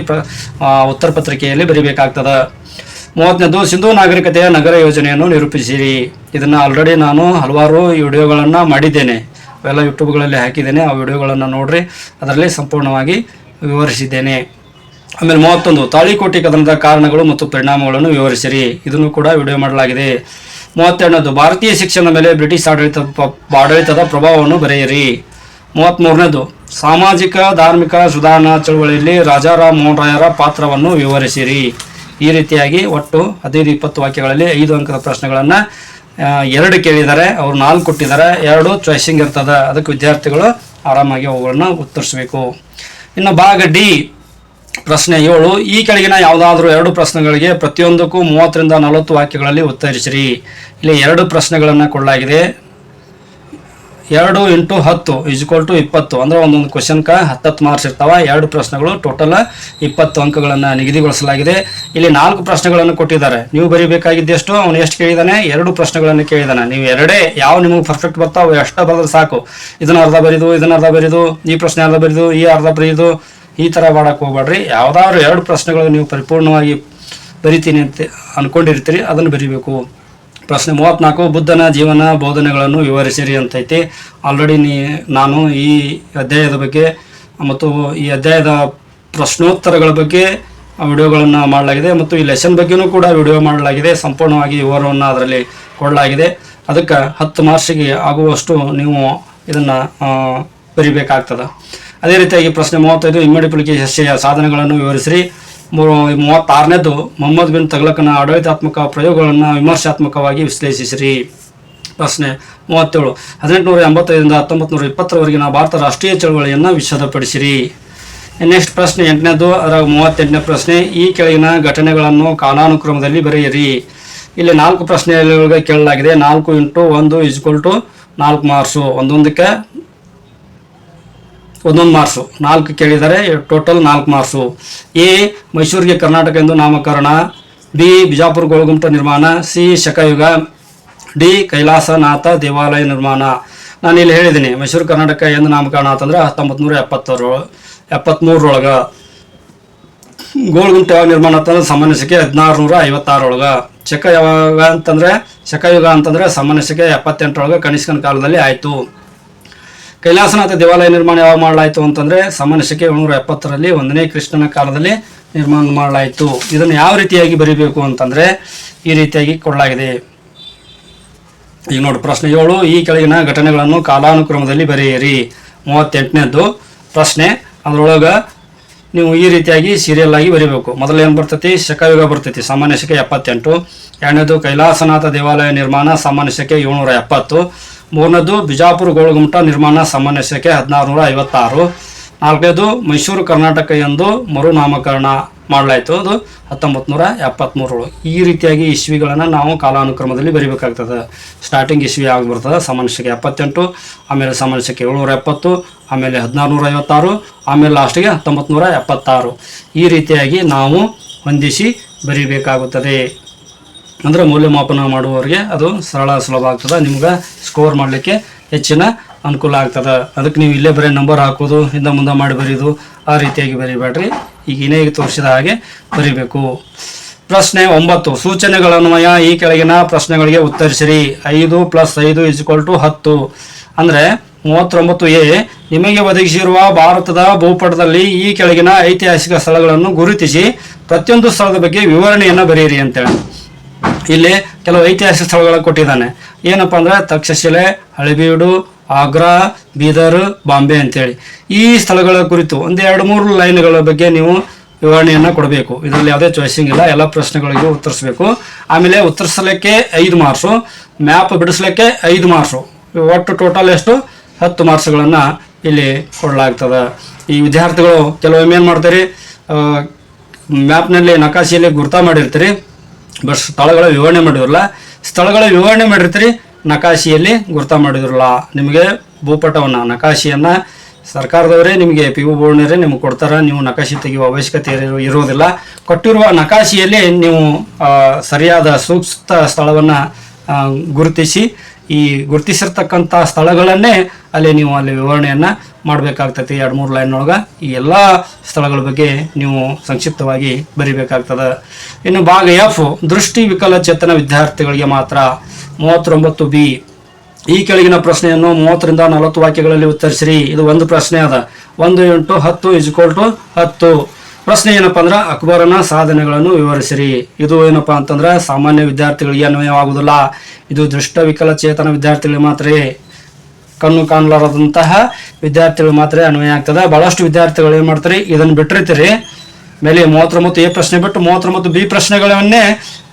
ಉತ್ತರ ಪತ್ರಿಕೆಯಲ್ಲಿ ಬರೀಬೇಕಾಗ್ತದೆ. 30ನೇದು, ಸಿಂಧೂ ನಾಗರಿಕತೆಯ ನಗರ ಯೋಜನೆಯನ್ನು ನಿರೂಪಿಸಿರಿ. ಇದನ್ನು ಆಲ್ರೆಡಿ ನಾನು ಹಲವಾರು ವಿಡಿಯೋಗಳನ್ನು ಮಾಡಿದ್ದೇನೆ, ಅವೆಲ್ಲ ಯೂಟ್ಯೂಬ್ಗಳಲ್ಲಿ ಹಾಕಿದ್ದೇನೆ. ಆ ವಿಡಿಯೋಗಳನ್ನು ನೋಡ್ರಿ, ಅದರಲ್ಲಿ ಸಂಪೂರ್ಣವಾಗಿ ವಿವರಿಸಿದ್ದೇನೆ. ಆಮೇಲೆ 31, ತಾಳಿಕೋಟೆ ಕದನದ ಕಾರಣಗಳು ಮತ್ತು ಪರಿಣಾಮಗಳನ್ನು ವಿವರಿಸಿರಿ. ಇದನ್ನು ಕೂಡ ವಿಡಿಯೋ ಮಾಡಲಾಗಿದೆ. 32ನೇದು, ಭಾರತೀಯ ಶಿಕ್ಷಣದ ಮೇಲೆ ಬ್ರಿಟಿಷ್ ಆಡಳಿತದ ಪ್ರಭಾವವನ್ನು ಬರೆಯಿರಿ. 33ನೇದು, ಸಾಮಾಜಿಕ ಧಾರ್ಮಿಕ ಸುಧಾರಣಾ ಚಳವಳಿಯಲ್ಲಿ ರಾಜಾರಾಮ್ ಮೋಹನ್ ರಾಯರ ಪಾತ್ರವನ್ನು ವಿವರಿಸಿರಿ. ಈ ರೀತಿಯಾಗಿ ಒಟ್ಟು 15-20 ವಾಕ್ಯಗಳಲ್ಲಿ 5 ಅಂಕದ ಪ್ರಶ್ನೆಗಳನ್ನು 2 ಕೇಳಿದ್ದಾರೆ, ಅವರು 4 ಕೊಟ್ಟಿದ್ದಾರೆ, 2 ಚಾಯ್ಸಿಂಗ್ ಇರ್ತದೆ. ಅದಕ್ಕೆ ವಿದ್ಯಾರ್ಥಿಗಳು ಆರಾಮಾಗಿ ಅವುಗಳನ್ನು ಉತ್ತರಿಸಬೇಕು. ಇನ್ನು ಭಾಗ ಡಿ, ಪ್ರಶ್ನೆ 7, ಈ ಕೆಳಗಿನ ಯಾವುದಾದ್ರೂ 2 ಪ್ರಶ್ನೆಗಳಿಗೆ ಪ್ರತಿಯೊಂದಕ್ಕೂ 30ರಿಂದ 40 ವಾಕ್ಯಗಳಲ್ಲಿ ಉತ್ತರಿಸಿರಿ. ಇಲ್ಲಿ 2 ಪ್ರಶ್ನೆಗಳನ್ನು ಕೊಡಲಾಗಿದೆ. 2 ಇಂಟು 10 = 20. ಅಂದರೆ ಒಂದೊಂದು ಕ್ವಶನ್ಗೆ 10 ಮಾರ್ಕ್ಸ್ ಇರ್ತಾವ. 2 ಪ್ರಶ್ನೆಗಳು ಟೋಟಲ್ 20 ಅಂಕಗಳನ್ನು ನಿಗದಿಗೊಳಿಸಲಾಗಿದೆ. ಇಲ್ಲಿ 4 ಪ್ರಶ್ನೆಗಳನ್ನು ಕೊಟ್ಟಿದ್ದಾರೆ. ನೀವು ಬರೀಬೇಕಾಗಿದ್ದು ಎಷ್ಟು? ಅವನು ಎಷ್ಟು ಕೇಳಿದಾನೆ? 2 ಪ್ರಶ್ನೆಗಳನ್ನು ಕೇಳಿದಾನೆ. ನೀವು ಎರಡೇ ಯಾವ ನಿಮಗೆ ಪರ್ಫೆಕ್ಟ್ ಬರ್ತಾವೆ ಎಷ್ಟು ಬರೆದ್ರೆ ಸಾಕು. ಇದನ್ನ ಅರ್ಧ ಬರೀದು, ಇದನ್ನ ಅರ್ಧ ಬರೀದು, ಈ ಪ್ರಶ್ನೆ ಅರ್ಧ ಬರೀದು, ಈ ಅರ್ಧ ಬರೀದು, ಈ ಥರ ಮಾಡಕ್ಕೆ ಹೋಗ್ಬೇಡ್ರಿ. ಯಾವುದಾದ್ರು 2 ಪ್ರಶ್ನೆಗಳು ನೀವು ಪರಿಪೂರ್ಣವಾಗಿ ಬರಿತೀನಿ ಅಂತ ಅಂದ್ಕೊಂಡಿರ್ತೀರಿ, ಅದನ್ನು ಬರೀಬೇಕು. ಪ್ರಶ್ನೆ 34, ಬುದ್ಧನ ಜೀವನ ಬೋಧನೆಗಳನ್ನು ವಿವರಿಸಿರಿ ಅಂತೈತಿ. ಆಲ್ರೆಡಿ ನಾನು ಈ ಅಧ್ಯಾಯದ ಬಗ್ಗೆ ಮತ್ತು ಈ ಅಧ್ಯಾಯದ ಪ್ರಶ್ನೋತ್ತರಗಳ ಬಗ್ಗೆ ವಿಡಿಯೋಗಳನ್ನು ಮಾಡಲಾಗಿದೆ ಮತ್ತು ಈ ಲೆಸನ್ ಬಗ್ಗೆಯೂ ಕೂಡ ವಿಡಿಯೋ ಮಾಡಲಾಗಿದೆ. ಸಂಪೂರ್ಣವಾಗಿ ವಿವರವನ್ನು ಅದರಲ್ಲಿ ಕೊಡಲಾಗಿದೆ. ಅದಕ್ಕೆ 10 ಮಾರ್ಕ್ಸಿಗೆ ಆಗುವಷ್ಟು ನೀವು ಇದನ್ನು ಬರಿಬೇಕಾಗ್ತದೆ. ಅದೇ ರೀತಿಯಾಗಿ ಪ್ರಶ್ನೆ 35, ಇಮ್ಮಡಿ ಪುಲಿಕೆ ಸಸ್ಯ ಸಾಧನೆಗಳನ್ನು ವಿವರಿಸಿರಿ. 36ನೇದು, ಮೊಹಮ್ಮದ್ ಬಿನ್ ತಗ್ಲಕನ ಆಡಳಿತಾತ್ಮಕ ಪ್ರಯೋಗಗಳನ್ನು ವಿಮರ್ಶಾತ್ಮಕವಾಗಿ ವಿಶ್ಲೇಷಿಸಿರಿ. ಪ್ರಶ್ನೆ 37, 1885ರಿಂದ 1920ರವರೆಗಿನ ಭಾರತ ರಾಷ್ಟ್ರೀಯ ಚಳವಳಿಯನ್ನು ವಿಶದಪಡಿಸಿರಿ. ನೆಕ್ಸ್ಟ್ ಪ್ರಶ್ನೆ 8ನೇದು, ಅದರ 38ನೇ ಪ್ರಶ್ನೆ, ಈ ಕೆಳಗಿನ ಘಟನೆಗಳನ್ನು ಕಾಲಾನುಕ್ರಮದಲ್ಲಿ ಬರೆಯಿರಿ. ಇಲ್ಲಿ 4 ಪ್ರಶ್ನೆಗಳಿಗೆ ಕೇಳಲಾಗಿದೆ. 4 ಇಂಟು 1 = 4 ಮಾರ್ಕ್ಸು. ಒಂದೊಂದಕ್ಕೆ 1 ಮಾರ್ಕ್ಸು. 4 ಕೇಳಿದರೆ ಟೋಟಲ್ 4 ಮಾರ್ಕ್ಸು. ಎ, ಮೈಸೂರಿಗೆ ಕರ್ನಾಟಕ ಎಂದು ನಾಮಕರಣ. ಬಿ, ಬಿಜಾಪುರ ಗೋಳಗುಮ್ಮಟ ನಿರ್ಮಾಣ. ಸಿ, ಶಕಯುಗ. ಡಿ, ಕೈಲಾಸನಾಥ ದೇವಾಲಯ ನಿರ್ಮಾಣ. ನಾನು ಇಲ್ಲಿ ಹೇಳಿದ್ದೀನಿ ಮೈಸೂರು ಕರ್ನಾಟಕ ಎಂದು ನಾಮಕರಣ ಅಂತಂದ್ರೆ 1973 ಗೋಳಗುಮ್ಮಟ ಯಾವಾಗ ನಿರ್ಮಾಣ ಅಂತಂದ್ರೆ ಸಾಮಾನ್ಯ ಶಕೆ 1656 ಶಕಯುಗ ಅಂತಂದ್ರೆ ಸಾಮಾನ್ಯ ಶಕೆ 78 ಕನಿಷ್ಕನ ಕಾಲದಲ್ಲಿ ಆಯಿತು. ಕೈಲಾಸನಾಥ ದೇವಾಲಯ ನಿರ್ಮಾಣ ಯಾವಾಗ ಮಾಡಲಾಯಿತು ಅಂತಂದರೆ ಸಾಮಾನ್ಯ ಶಕೆ 770ರಲ್ಲಿ 1ನೇ ಕೃಷ್ಣನ ಕಾಲದಲ್ಲಿ ನಿರ್ಮಾಣ ಮಾಡಲಾಯಿತು. ಇದನ್ನು ಯಾವ ರೀತಿಯಾಗಿ ಬರೀಬೇಕು ಅಂತಂದರೆ ಈ ರೀತಿಯಾಗಿ ಕೊಡಲಾಗಿದೆ. ಈಗ ನೋಡಿ ಪ್ರಶ್ನೆ 7, ಈ ಕೆಳಗಿನ ಘಟನೆಗಳನ್ನು ಕಾಲಾನುಕ್ರಮದಲ್ಲಿ ಬರೆಯಿರಿ. 38ನೇದು ಪ್ರಶ್ನೆ. ಅದರೊಳಗೆ ನೀವು ಈ ರೀತಿಯಾಗಿ ಸೀರಿಯಲ್ ಆಗಿ ಬರೀಬೇಕು. ಮೊದಲು ಏನು ಬರ್ತೈತಿ? ಶಕಯುಗ ಬರ್ತೈತಿ, ಸಾಮಾನ್ಯ ಶಕೆ 78. 2ನೇದು ಕೈಲಾಸನಾಥ ದೇವಾಲಯ ನಿರ್ಮಾಣ, ಸಾಮಾನ್ಯ ಶಕೆ 770. 3ನೇದು ಬಿಜಾಪುರ ಗೋಳಗುಮ್ಮಟ ನಿರ್ಮಾಣ, ಸಾಮಾನ್ಯ ಶಕೆ 1656. 4ನೇದು ಮೈಸೂರು ಕರ್ನಾಟಕ ಎಂದು ಮರುನಾಮಕರಣ ಮಾಡಲಾಯಿತು, ಅದು 1973. ಈ ರೀತಿಯಾಗಿ ಇಸ್ವಿಗಳನ್ನು ನಾವು ಕಾಲಾನುಕ್ರಮದಲ್ಲಿ ಬರೀಬೇಕಾಗ್ತದೆ. ಸ್ಟಾರ್ಟಿಂಗ್ ಇಸ್ವಿ ಆಗಿ ಬರ್ತದೆ ಸಾಮಾನ್ಯ ಶಕೆ 78, ಆಮೇಲೆ ಸಾಮಾನ್ಯ ಶಕೆ 770, ಆಮೇಲೆ 1656, ಆಮೇಲೆ ಲಾಸ್ಟಿಗೆ 1976. ಈ ರೀತಿಯಾಗಿ ನಾವು ಹೊಂದಿಸಿ ಬರೀಬೇಕಾಗುತ್ತದೆ. ಅಂದರೆ ಮೌಲ್ಯಮಾಪನ ಮಾಡುವವರಿಗೆ ಅದು ಸರಳ ಸುಲಭ ಆಗ್ತದೆ. ನಿಮ್ಗೆ ಸ್ಕೋರ್ ಮಾಡಲಿಕ್ಕೆ ಹೆಚ್ಚಿನ ಅನುಕೂಲ ಆಗ್ತದೆ. ಅದಕ್ಕೆ ನೀವು ಇಲ್ಲೇ ಬರೀ ನಂಬರ್ ಹಾಕೋದು, ಹಿಂದೆ ಮುಂದೆ ಮಾಡಿ ಬರೀದು, ಆ ರೀತಿಯಾಗಿ ಬರೀಬೇಡ್ರಿ. ಈಗ ತೋರಿಸಿದ ಹಾಗೆ ಬರೀಬೇಕು. ಪ್ರಶ್ನೆ 9, ಸೂಚನೆಗಳನ್ವಯ ಈ ಕೆಳಗಿನ ಪ್ರಶ್ನೆಗಳಿಗೆ ಉತ್ತರಿಸಿರಿ. 5 + 5 = 10. ಅಂದರೆ 39A, ನಿಮಗೆ ಒದಗಿಸಿರುವ ಭಾರತದ ಭೂಪಟದಲ್ಲಿ ಈ ಕೆಳಗಿನ ಐತಿಹಾಸಿಕ ಸ್ಥಳಗಳನ್ನು ಗುರುತಿಸಿ ಪ್ರತಿಯೊಂದು ಸ್ಥಳದ ಬಗ್ಗೆ ವಿವರಣೆಯನ್ನು ಬರೆಯಿರಿ ಅಂತೇಳಿ. ಇಲ್ಲಿ ಕೆಲವು ಐತಿಹಾಸಿಕ ಸ್ಥಳಗಳು ಕೊಟ್ಟಿದ್ದಾನೆ. ಏನಪ್ಪ ಅಂದರೆ ತಕ್ಷಶಿಲೆ, ಹಳೆಬೀಡು, ಆಗ್ರಾ, ಬೀದರ್, ಬಾಂಬೆ ಅಂತೇಳಿ. ಈ ಸ್ಥಳಗಳ ಕುರಿತು 1-2-3 ಲೈನ್ಗಳ ಬಗ್ಗೆ ನೀವು ವಿವರಣೆಯನ್ನು ಕೊಡಬೇಕು. ಇದರಲ್ಲಿ ಯಾವುದೇ ಚಾಯ್ಸಿಂಗ್ ಇಲ್ಲ, ಎಲ್ಲ ಪ್ರಶ್ನೆಗಳಿಗೂ ಉತ್ತರಿಸಬೇಕು. ಆಮೇಲೆ ಉತ್ತರಿಸಲಿಕ್ಕೆ 5 ಮಾರ್ಕ್ಸು, ಮ್ಯಾಪ್ ಬಿಡಿಸ್ಲಿಕ್ಕೆ 5 ಮಾರ್ಕ್ಸು. ಒಟ್ಟು ಟೋಟಲ್ ಎಷ್ಟು? 10 ಮಾರ್ಕ್ಸ್ಗಳನ್ನು ಇಲ್ಲಿ ಕೊಡಲಾಗ್ತದೆ. ಈ ವಿದ್ಯಾರ್ಥಿಗಳು ಕೆಲವೊಮ್ಮೆ ಏನು ಮಾಡ್ತಾರೆ, ಮ್ಯಾಪ್ನಲ್ಲಿ ನಕಾಶೆಯಲ್ಲಿ ಗುರ್ತಾ ಮಾಡಿರ್ತೀರಿ, ಬಟ್ ಸ್ಥಳಗಳ ವಿವರಣೆ ಮಾಡಿದ್ರಲ್ಲ, ಸ್ಥಳಗಳ ವಿವರಣೆ ಮಾಡಿರ್ತೀರಿ, ನಕಾಶೆಯಲ್ಲಿ ಗುರ್ತಾ ಮಾಡಿದ್ರಲ್ಲ. ನಿಮಗೆ ಭೂಪಟವನ್ನು ನಕಾಶೆಯನ್ನು ಸರ್ಕಾರದವರೇ ನಿಮಗೆ PU ಬೋರ್ಡ್ನವರೇ ನಿಮಗೆ ಕೊಡ್ತಾರೆ. ನೀವು ನಕಾಶೆ ತೆಗೆಯುವ ಅವಶ್ಯಕತೆ ಇರೋದಿಲ್ಲ. ಕೊಟ್ಟಿರುವ ನಕಾಶೆಯಲ್ಲಿ ನೀವು ಸರಿಯಾದ ಸೂಕ್ತ ಸ್ಥಳವನ್ನು ಗುರುತಿಸಿ, ಈ ಗುರುತಿಸಿರ್ತಕ್ಕಂಥ ಸ್ಥಳಗಳನ್ನೇ ಅಲ್ಲಿ ವಿವರಣೆಯನ್ನು ಮಾಡಬೇಕಾಗ್ತೈತಿ. 2-3 ಲೈನ್ನೊಳಗೆ ಈ ಎಲ್ಲ ಸ್ಥಳಗಳ ಬಗ್ಗೆ ನೀವು ಸಂಕ್ಷಿಪ್ತವಾಗಿ ಬರಿಬೇಕಾಗ್ತದೆ. ಇನ್ನು ಭಾಗ F, ದೃಷ್ಟಿ ವಿಕಲಚೇತನ ವಿದ್ಯಾರ್ಥಿಗಳಿಗೆ ಮಾತ್ರ. 39B, ಈ ಕೆಳಗಿನ ಪ್ರಶ್ನೆಯನ್ನು 30ರಿಂದ 40 ವಾಕ್ಯಗಳಲ್ಲಿ ಉತ್ತರಿಸಿರಿ. ಇದು ಒಂದು ಪ್ರಶ್ನೆ ಅದ. 1 × 10 = 10. ಪ್ರಶ್ನೆ ಏನಪ್ಪ ಅಂದ್ರೆ ಅಕ್ಬರನ ಸಾಧನೆಗಳನ್ನು ವಿವರಿಸಿರಿ. ಇದು ಏನಪ್ಪ ಅಂತಂದ್ರೆ ಸಾಮಾನ್ಯ ವಿದ್ಯಾರ್ಥಿಗಳಿಗೆ ಅನ್ವಯವಾಗುವುದಿಲ್ಲ. ಇದು ದೃಷ್ಟ ವಿಕಲಚೇತನ ವಿದ್ಯಾರ್ಥಿಗಳಿಗೆ ಮಾತ್ರ, ಕಣ್ಣು ಕಾಣಲಾರದಂತಹ ವಿದ್ಯಾರ್ಥಿಗಳು ಮಾತ್ರ ಅನ್ವಯ ಆಗ್ತದೆ. ಬಹಳಷ್ಟು ವಿದ್ಯಾರ್ಥಿಗಳು ಏನು ಮಾಡ್ತಾರೆ, ಇದನ್ನು ಬಿಟ್ಟಿರ್ತೀರಿ. ಮೇಲೆ 39A ಪ್ರಶ್ನೆ ಬಿಟ್ಟು 39B ಪ್ರಶ್ನೆಗಳನ್ನೇ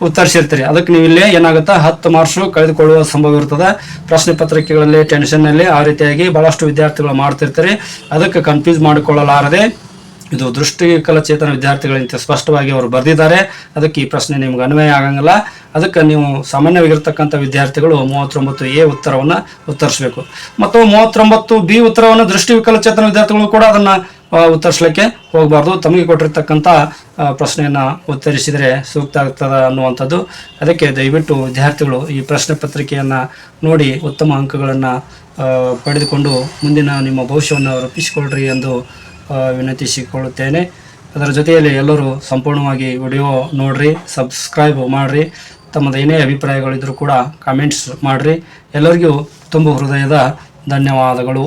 ಉತ್ತರಿಸಿರ್ತೀರಿ. ಅದಕ್ಕೆ ನೀವು ಇಲ್ಲೇ ಏನಾಗುತ್ತೆ, 10 ಮಾರ್ಕ್ಸು ಕಳೆದುಕೊಳ್ಳುವ ಸಂಭವ ಇರ್ತದೆ. ಪ್ರಶ್ನೆ ಪತ್ರಿಕೆಗಳಲ್ಲಿ ಟೆನ್ಷನ್ನಲ್ಲಿ ಆ ರೀತಿಯಾಗಿ ಬಹಳಷ್ಟು ವಿದ್ಯಾರ್ಥಿಗಳು ಮಾಡ್ತಿರ್ತಾರೆ. ಅದಕ್ಕೆ ಕನ್ಫ್ಯೂಸ್ ಮಾಡಿಕೊಳ್ಳಲಾರದೆ ಇದು ದೃಷ್ಟಿವಿಕಲಚೇತನ ವಿದ್ಯಾರ್ಥಿಗಳಿಂದ ಸ್ಪಷ್ಟವಾಗಿ ಅವರು ಬರೆದಿದ್ದಾರೆ. ಅದಕ್ಕೆ ಈ ಪ್ರಶ್ನೆ ನಿಮ್ಗೆ ಅನ್ವಯ ಆಗಂಗಿಲ್ಲ. ಅದಕ್ಕೆ ನೀವು ಸಾಮಾನ್ಯವಾಗಿರ್ತಕ್ಕಂಥ ವಿದ್ಯಾರ್ಥಿಗಳು 39A ಉತ್ತರವನ್ನು ಉತ್ತರಿಸಬೇಕು. ಮತ್ತು 39B ಉತ್ತರವನ್ನು ದೃಷ್ಟಿವಿಕಲಚೇತನ ವಿದ್ಯಾರ್ಥಿಗಳು ಕೂಡ ಅದನ್ನು ಉತ್ತರಿಸಲಿಕ್ಕೆ ಹೋಗಬಾರ್ದು. ತಮಗೆ ಕೊಟ್ಟಿರ್ತಕ್ಕಂಥ ಪ್ರಶ್ನೆಯನ್ನು ಉತ್ತರಿಸಿದರೆ ಸೂಕ್ತ ಆಗ್ತದೆ ಅನ್ನುವಂಥದ್ದು. ಅದಕ್ಕೆ ದಯವಿಟ್ಟು ವಿದ್ಯಾರ್ಥಿಗಳು ಈ ಪ್ರಶ್ನೆ ಪತ್ರಿಕೆಯನ್ನು ನೋಡಿ ಉತ್ತಮ ಅಂಕಗಳನ್ನು ಪಡೆದುಕೊಂಡು ಮುಂದಿನ ನಿಮ್ಮ ಭವಿಷ್ಯವನ್ನು ರೂಪಿಸಿಕೊಳ್ಳ್ರಿ ಎಂದು ವಿನಂತಿಸಿಕೊಳ್ಳುತ್ತೇನೆ. ಅದರ ಜೊತೆಯಲ್ಲಿ ಎಲ್ಲರೂ ಸಂಪೂರ್ಣವಾಗಿ ವಿಡಿಯೋ ನೋಡ್ರಿ, ಸಬ್ಸ್ಕ್ರೈಬ್ ಮಾಡಿರಿ. ತಮ್ಮದು ಏನೇ ಅಭಿಪ್ರಾಯಗಳಿದ್ರೂ ಕೂಡ ಕಾಮೆಂಟ್ಸ್ ಮಾಡಿರಿ. ಎಲ್ಲರಿಗೂ ತುಂಬ ಹೃದಯದ ಧನ್ಯವಾದಗಳು.